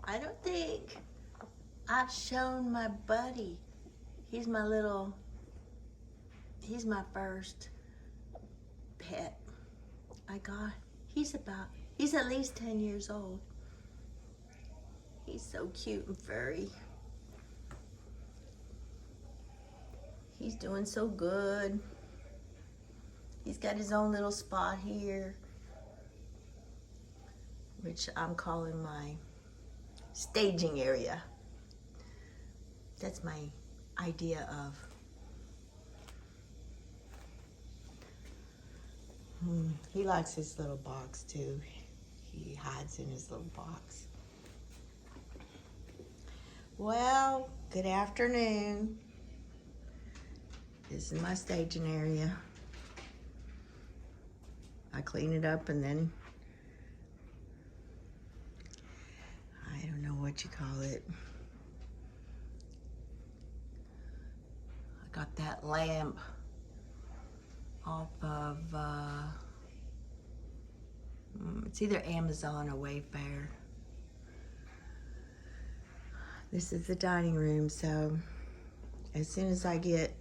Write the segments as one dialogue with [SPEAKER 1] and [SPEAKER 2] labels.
[SPEAKER 1] I don't think I've shown my buddy. He's my first pet I got. He's at least 10 years old. He's so cute and furry. He's doing so good. He's got his own little spot here, which I'm calling my staging area. That's my idea of. He likes his little box too. He hides in his little box. Well, good afternoon. This is my staging area. I clean it up and then I don't know what you call it. I got that lamp off of, it's either Amazon or Wayfair. This is the dining room, so as soon as I get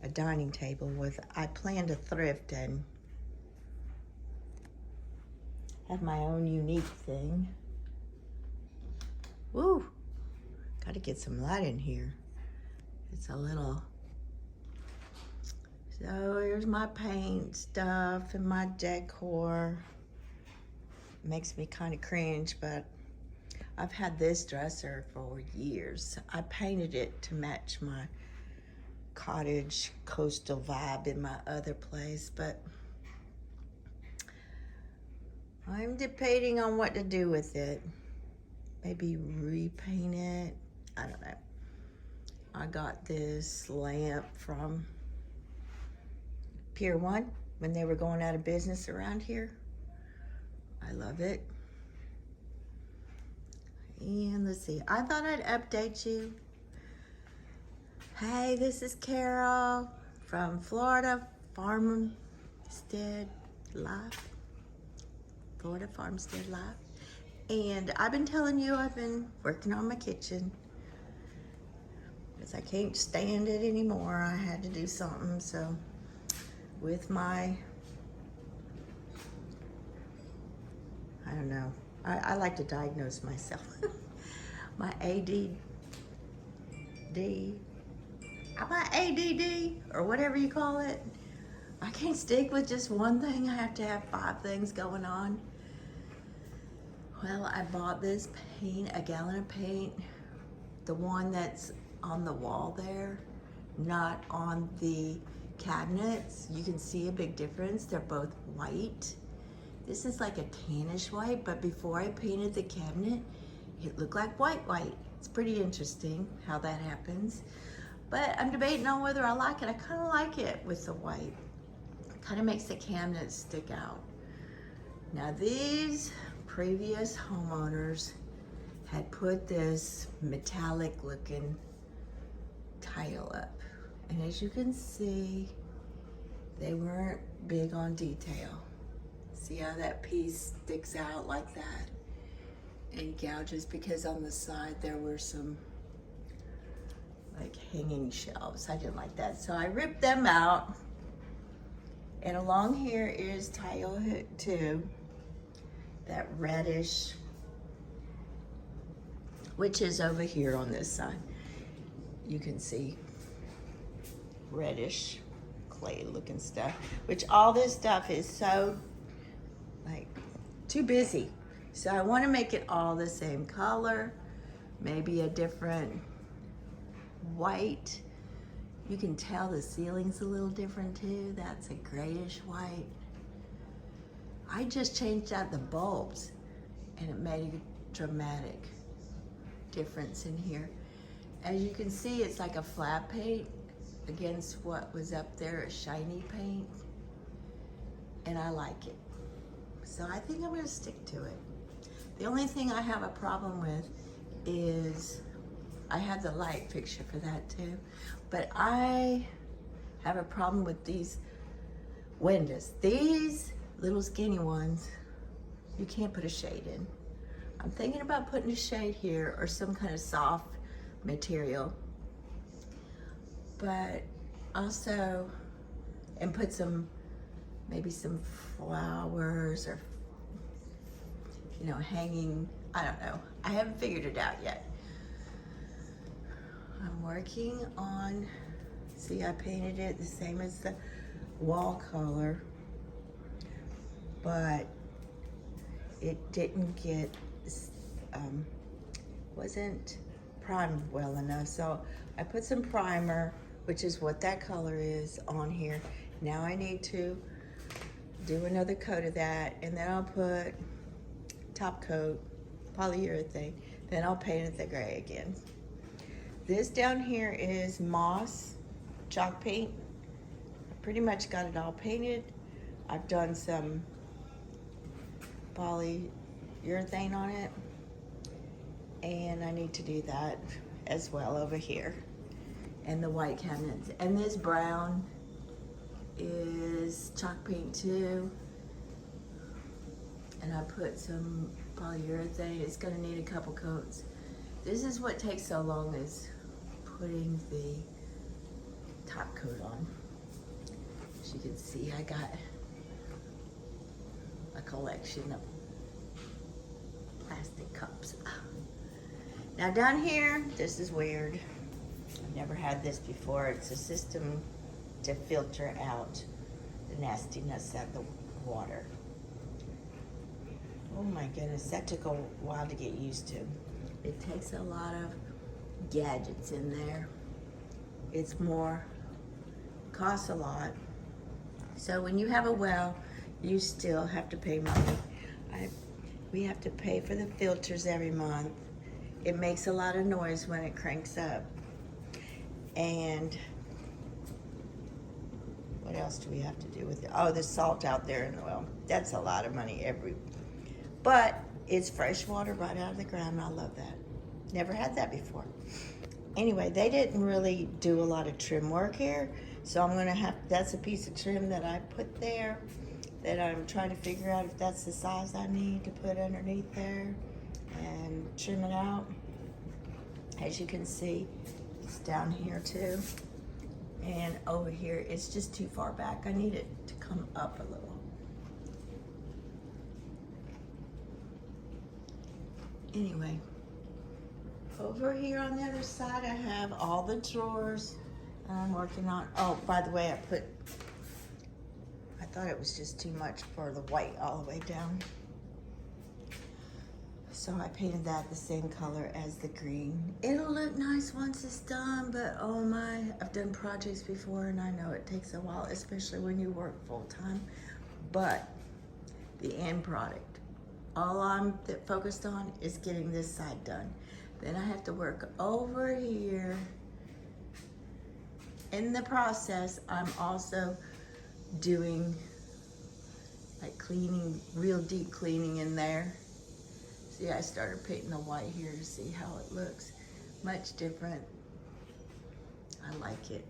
[SPEAKER 1] a dining table I plan to thrift and have my own unique thing. Woo! Gotta get some light in here. It's a little... So here's my paint stuff and my decor. Makes me kind of cringe, but I've had this dresser for years. I painted it to match my cottage coastal vibe in my other place, but I'm debating on what to do with it. Maybe repaint it. I don't know. I got this lamp from Pier 1 when they were going out of business around here. I love it. And let's see, I thought I'd update you. Hey, this is Carol from Florida Farmstead Live. Florida Farmstead Live. And I've been telling you I've been working on my kitchen because I can't stand it anymore. I had to do something. So with my, I don't know, I like to diagnose myself. My ADD or whatever you call it. I can't stick with just one thing. I have to have 5 things going on. Well, I bought this paint, a gallon of paint, the one that's on the wall there, not on the cabinets. You can see a big difference. They're both white. This is like a tannish white, but before I painted the cabinet, it looked like white. It's pretty interesting how that happens. But I'm debating on whether I like it. I kind of like it with the white. It kind of makes the cabinet stick out. Now these previous homeowners had put this metallic looking tile up. And as you can see, they weren't big on detail. See how that piece sticks out like that and gouges, because on the side there were some like hanging shelves. I didn't like that, so I ripped them out. And along here is tile 2, that reddish, which is over here on this side. You can see reddish clay looking stuff, which all this stuff is so like too busy. So I want to make it all the same color, maybe a different white. You can tell the ceiling's a little different too. That's a grayish white. I just changed out the bulbs and it made a dramatic difference in here. As you can see, it's like a flat paint against what was up there, a shiny paint. And I like it. So I think I'm gonna stick to it. The only thing I have a problem with is I have the light fixture for that too, but I have a problem with these windows. These little skinny ones, you can't put a shade in. I'm thinking about putting a shade here or some kind of soft material. But also, and put some, maybe some flowers or, you know, hanging, I don't know. I haven't figured it out yet. I'm working on, see, I painted it the same as the wall color, but it didn't get, wasn't primed well enough. So I put some primer, which is what that color is, on here. Now I need to do another coat of that, and then I'll put top coat, polyurethane, then I'll paint it the gray again. This down here is moss chalk paint. I pretty much got it all painted. I've done some polyurethane on it, and I need to do that as well over here. And the white cabinets. And this brown is chalk paint too. And I put some polyurethane. It's gonna need a couple coats. This is what takes so long, is putting the top coat on. As you can see, I got a collection of plastic cups. Now down here, this is weird. I've never had this before. It's a system to filter out the nastiness of the water. Oh my goodness, that took a while to get used to. It takes a lot of gadgets in there. It's more, costs a lot. So when you have a well, you still have to pay money. We have to pay for the filters every month. It makes a lot of noise when it cranks up. And what else do we have to do with it? Oh, the salt out there in the well. That's a lot of money but it's fresh water right out of the ground. I love that. Never had that before. Anyway, they didn't really do a lot of trim work here. So I'm gonna have, that's a piece of trim that I put there that I'm trying to figure out if that's the size I need to put underneath there and trim it out. As you can see, it's down here too. And over here, it's just too far back. I need it to come up a little. Anyway, over here on the other side, I have all the drawers I'm working on. Oh, by the way, I thought it was just too much for the white all the way down. So I painted that the same color as the green. It'll look nice once it's done, but oh my, I've done projects before and I know it takes a while, especially when you work full time. But the end product, all I'm focused on is getting this side done. Then I have to work over here. In the process, I'm also doing like cleaning, real deep cleaning in there. See, I started painting the white here to see how it looks. Much different. I like it.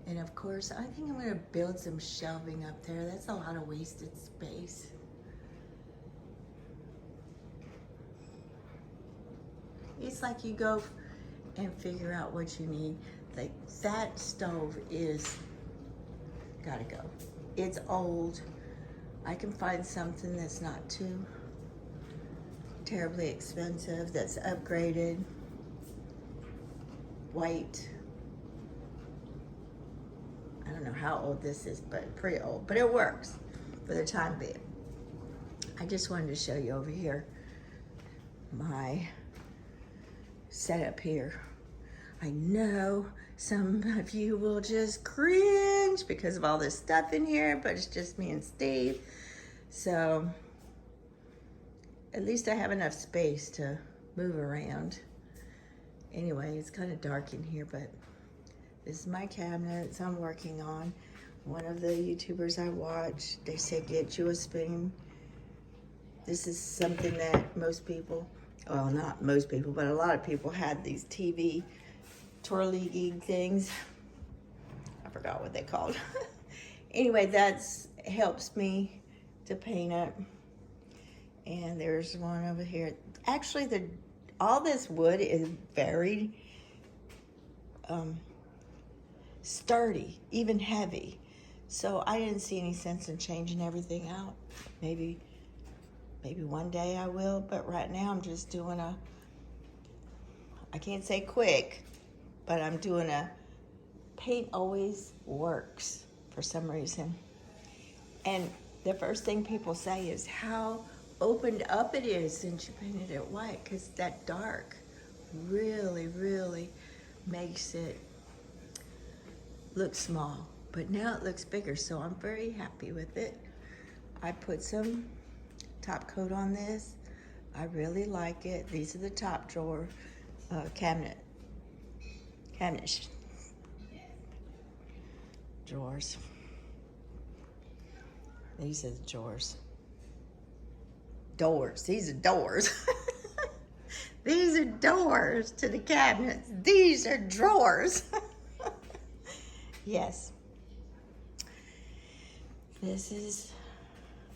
[SPEAKER 1] And of course, I think I'm gonna build some shelving up there. That's a lot of wasted space. It's like you go and figure out what you need. Like that stove is, gotta go. It's old. I can find something that's not too terribly expensive, that's upgraded, white. I don't know how old this is, but pretty old, but it works for the time being. I just wanted to show you over here my setup here. I know some of you will just cringe because of all this stuff in here, but it's just me and Steve. So at least I have enough space to move around. Anyway, it's kind of dark in here, but this is my cabinets I'm working on. One of the YouTubers I watch, they said get you a spoon. This is something that most people, well, not most people, but a lot of people had these TV twirly things. I forgot what they called. Anyway, that's helps me to paint it. And there's one over here. Actually, all this wood is very sturdy, even heavy. So I didn't see any sense in changing everything out. Maybe one day I will, but right now I'm just doing I can't say quick, but I'm doing paint always works for some reason. And the first thing people say is how opened up it is since you painted it white, because that dark really, really makes it look small. But now it looks bigger, so I'm very happy with it. I put some top coat on this. I really like it. These are the top drawer cabinet drawers. These are the drawers. Doors. These are doors. These are doors to the cabinets. These are drawers. Yes.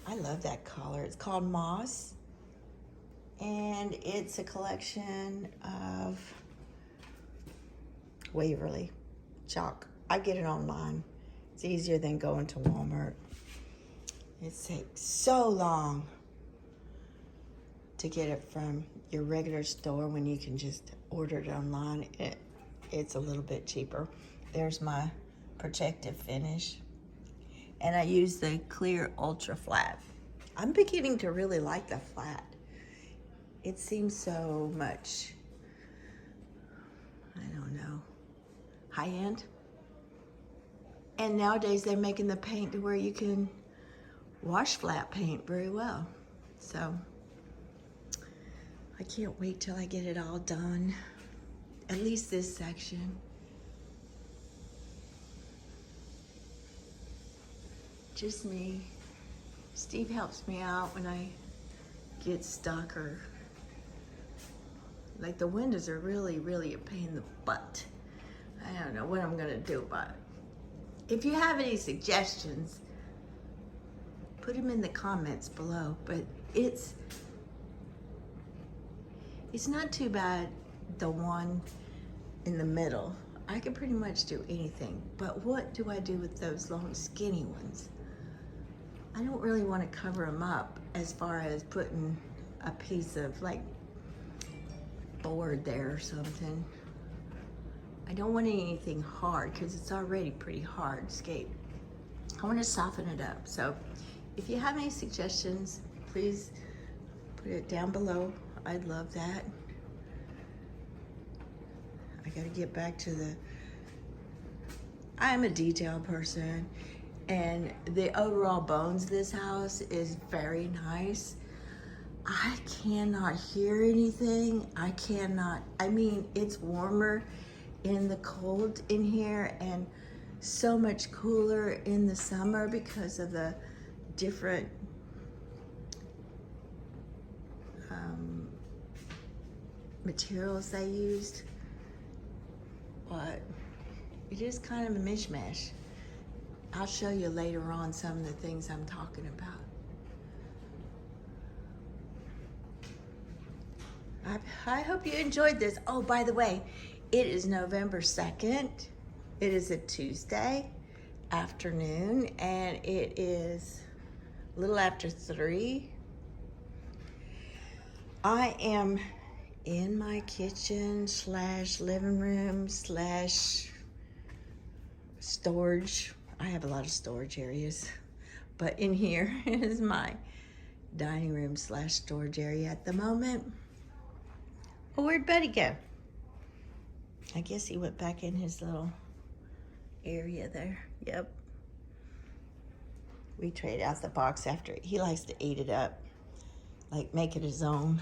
[SPEAKER 1] I love that color. It's called Moss. And it's a collection of Waverly chalk. I get it online. It's easier than going to Walmart. It takes so long to get it from your regular store when you can just order it online. It's a little bit cheaper. There's my protective finish. And I use the clear ultra flat. I'm beginning to really like the flat. It seems so much, I don't know, high end. And nowadays they're making the paint to where you can wash flat paint very well. So I can't wait till I get it all done. At least this section. Just me. Steve helps me out when I get stuck, or like the windows are really, really a pain in the butt. I don't know what I'm gonna do about it. If you have any suggestions, put them in the comments below. But it's not too bad, the one in the middle. I can pretty much do anything. But what do I do with those long skinny ones? I don't really want to cover them up as far as putting a piece of like board there or something. I don't want anything hard because it's already pretty hard scape. I want to soften it up. So if you have any suggestions, please put it down below. I'd love that. I got to get back to I'm a detail person, and the overall bones of this house is very nice. I cannot hear anything. I mean, it's warmer in the cold in here and so much cooler in the summer because of the different materials they used. But it is kind of a mishmash. I'll show you later on some of the things I'm talking about. I hope you enjoyed this. Oh, by the way, it is November 2nd. It is a Tuesday afternoon, and it is a little after 3. I am in my kitchen / living room / storage. I have a lot of storage areas, but in here is my dining room / storage area at the moment. Well, where'd Buddy go? I guess he went back in his little area there. Yep. We trade out the box after. He likes to eat it up, like make it his own.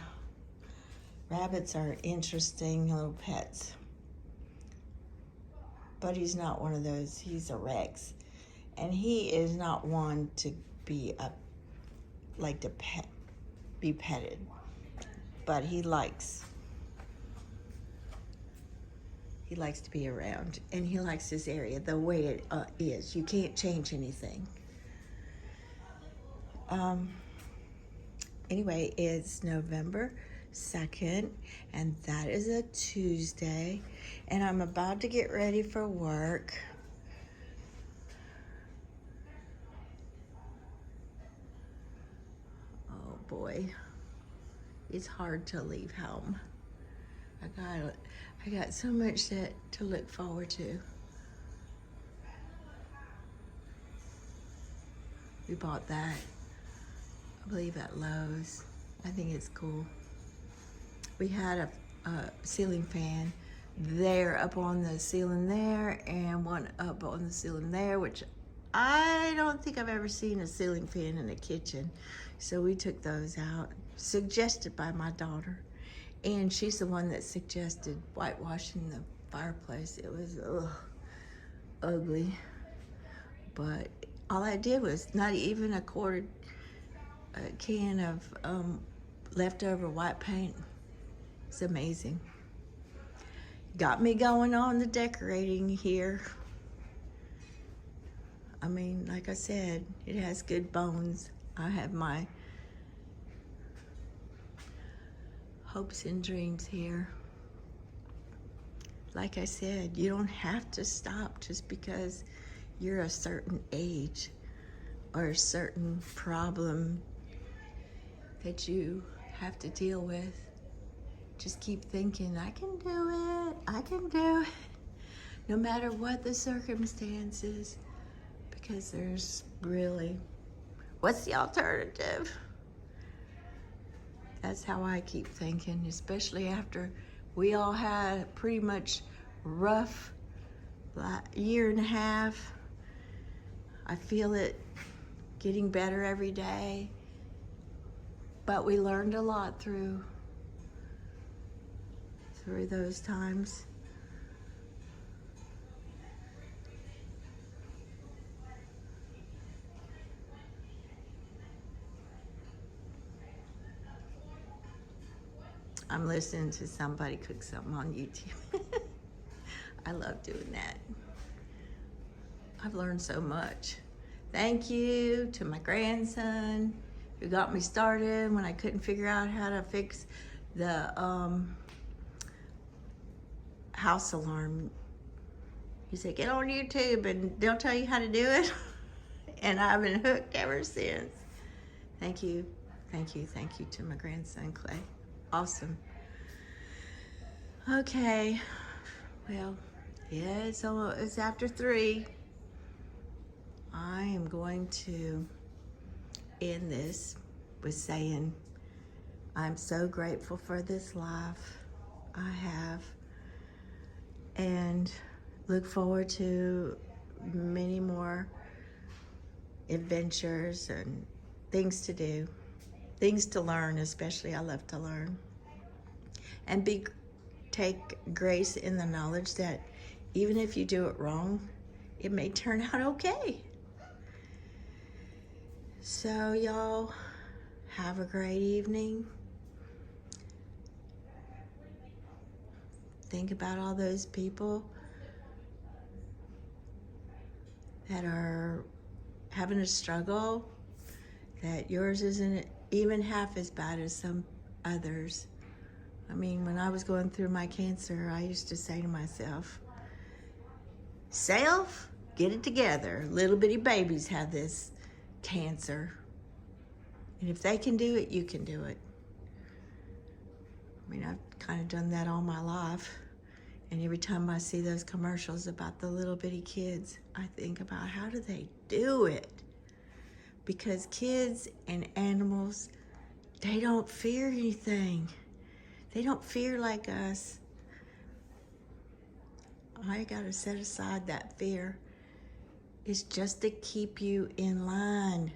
[SPEAKER 1] Rabbits are interesting little pets. But he's not one of those. He's a Rex. And he is not one to be be petted. But he likes to be around, and he likes his area the way it is. You can't change anything. Anyway, it's November 2nd, and that is a Tuesday, and I'm about to get ready for work. Oh boy, it's hard to leave home. I got so much to look forward to. We bought that, I believe, at Lowe's. I think it's cool. We had a ceiling fan there, up on the ceiling there, and one up on the ceiling there, which I don't think I've ever seen a ceiling fan in a kitchen. So we took those out, suggested by my daughter. And she's the one that suggested whitewashing the fireplace. It was ugly. But all I did was not even a quarter can of leftover white paint. It's amazing. Got me going on the decorating here. I mean, like I said, it has good bones. I have my hopes and dreams here. Like I said, you don't have to stop just because you're a certain age or a certain problem that you have to deal with. Just keep thinking, I can do it, I can do it, no matter what the circumstances, because there's really, what's the alternative? That's how I keep thinking, especially after we all had a pretty much rough year and a half. I feel it getting better every day, but we learned a lot through those times. I'm listening to somebody cook something on YouTube. I love doing that. I've learned so much. Thank you to my grandson who got me started when I couldn't figure out how to fix the house alarm. He said, get on YouTube and they'll tell you how to do it. And I've been hooked ever since. Thank you, thank you, thank you to my grandson, Clay. Awesome. Okay, well, yeah, it's after 3. I am going to end this with saying I'm so grateful for this life I have, and look forward to many more adventures and things to do, things to learn. Especially I love to learn, and take grace in the knowledge that even if you do it wrong, it may turn out okay. So y'all have a great evening. Think about all those people that are having a struggle, that yours isn't even half as bad as some others. I mean, when I was going through my cancer, I used to say to myself, self, get it together. Little bitty babies have this cancer. And if they can do it, you can do it. I mean, I've kind of done that all my life. And every time I see those commercials about the little bitty kids, I think about how do they do it? Because kids and animals, they don't fear anything. They don't fear like us. I gotta set aside that fear. It's just to keep you in line.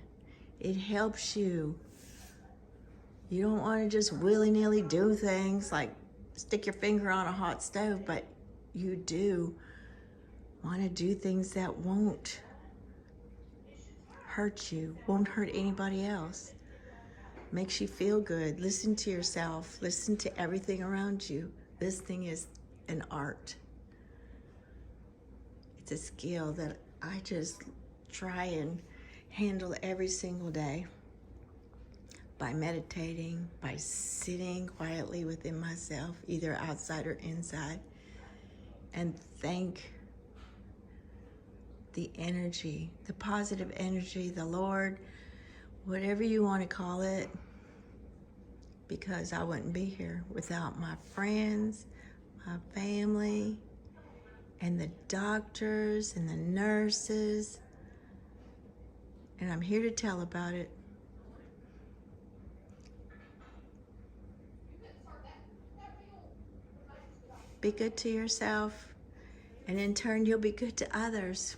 [SPEAKER 1] It helps you. You don't want to just willy-nilly do things like stick your finger on a hot stove, but you do want to do things that won't hurt you, won't hurt anybody else. Makes you feel good. Listen to yourself. Listen to everything around you. Listening is an art. It's a skill that I just try and handle every single day. by meditating, by sitting quietly within myself, either outside or inside, and thank the energy, the positive energy, the Lord, whatever you want to call it, because I wouldn't be here without my friends, my family, and the doctors and the nurses. And I'm here to tell about it. Be good to yourself, and in turn, you'll be good to others.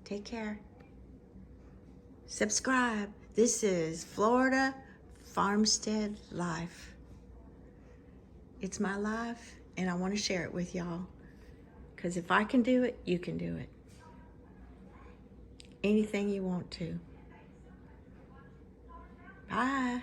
[SPEAKER 1] Take care. Subscribe. This is Florida Farmstead Life. It's my life, and I want to share it with y'all. Because if I can do it, you can do it. Anything you want to. Bye.